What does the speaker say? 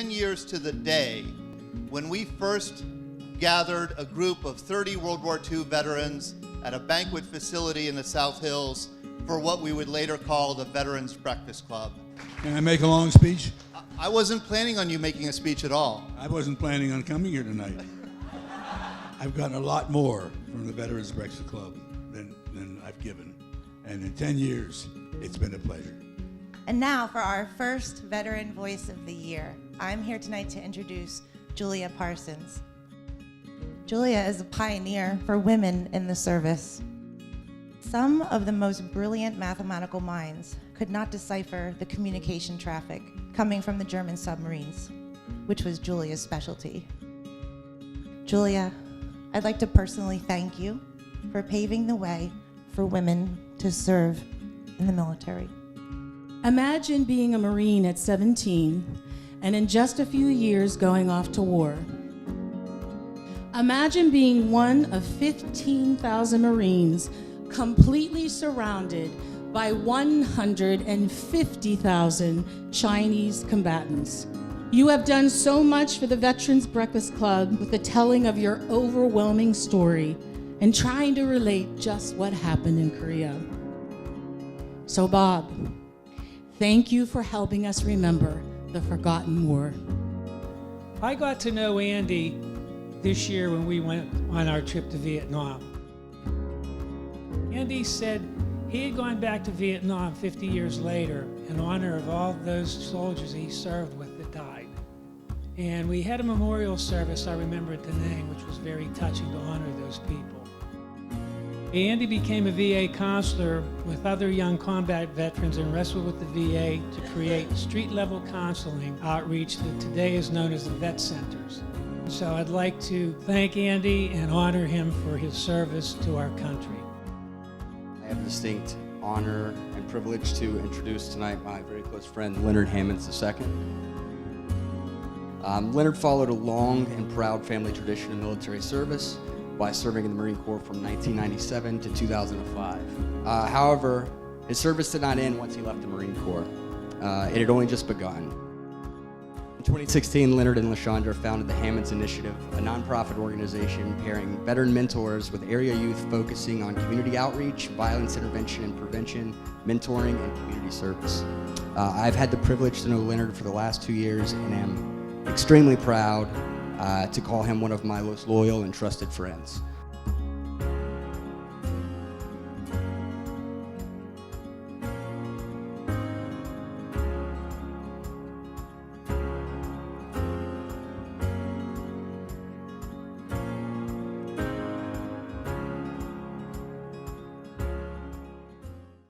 10 years to the day when we first gathered a group of 30 World War II veterans at a banquet facility in the South Hills for what we would later call the Veterans Breakfast Club. Can I make a long speech? I wasn't planning on you making a speech at all. I wasn't planning on coming here tonight. I've gotten a lot more from the Veterans Breakfast Club than I've given. And in 10 years, it's been a pleasure. And now for our first Veteran Voice of the Year. I'm here tonight to introduce Julia Parsons. Julia is a pioneer for women in the service. Some of the most brilliant mathematical minds could not decipher the communication traffic coming from the German submarines, which was Julia's specialty. Julia, I'd like to personally thank you for paving the way for women to serve in the military. Imagine being a Marine at 17 and in just a few years going off to war. Imagine being one of 15,000 Marines completely surrounded by 150,000 Chinese combatants. You have done so much for the Veterans Breakfast Club with the telling of your overwhelming story and trying to relate just what happened in Korea. So Bob, thank you for helping us remember the forgotten war. I got to know Andy this year when we went on our trip to Vietnam. Andy said he had gone back to Vietnam 50 years later in honor of all those soldiers he served with that died. And we had a memorial service, I remember the name, which was very touching to honor those people. Andy became a VA counselor with other young combat veterans and wrestled with the VA to create street-level counseling outreach that today is known as the Vet Centers. So I'd like to thank Andy and honor him for his service to our country. I have the distinct honor and privilege to introduce tonight my very close friend, Leonard Hammonds II. Leonard followed a long and proud family tradition of military service by serving in the Marine Corps from 1997 to 2005. However, his service did not end once he left the Marine Corps. It had only just begun. In 2016, Leonard and LaShondra founded the Hammonds Initiative, a nonprofit organization pairing veteran mentors with area youth focusing on community outreach, violence intervention and prevention, mentoring, and community service. I've had the privilege to know Leonard for the last 2 years and am extremely proud to call him one of my most loyal and trusted friends.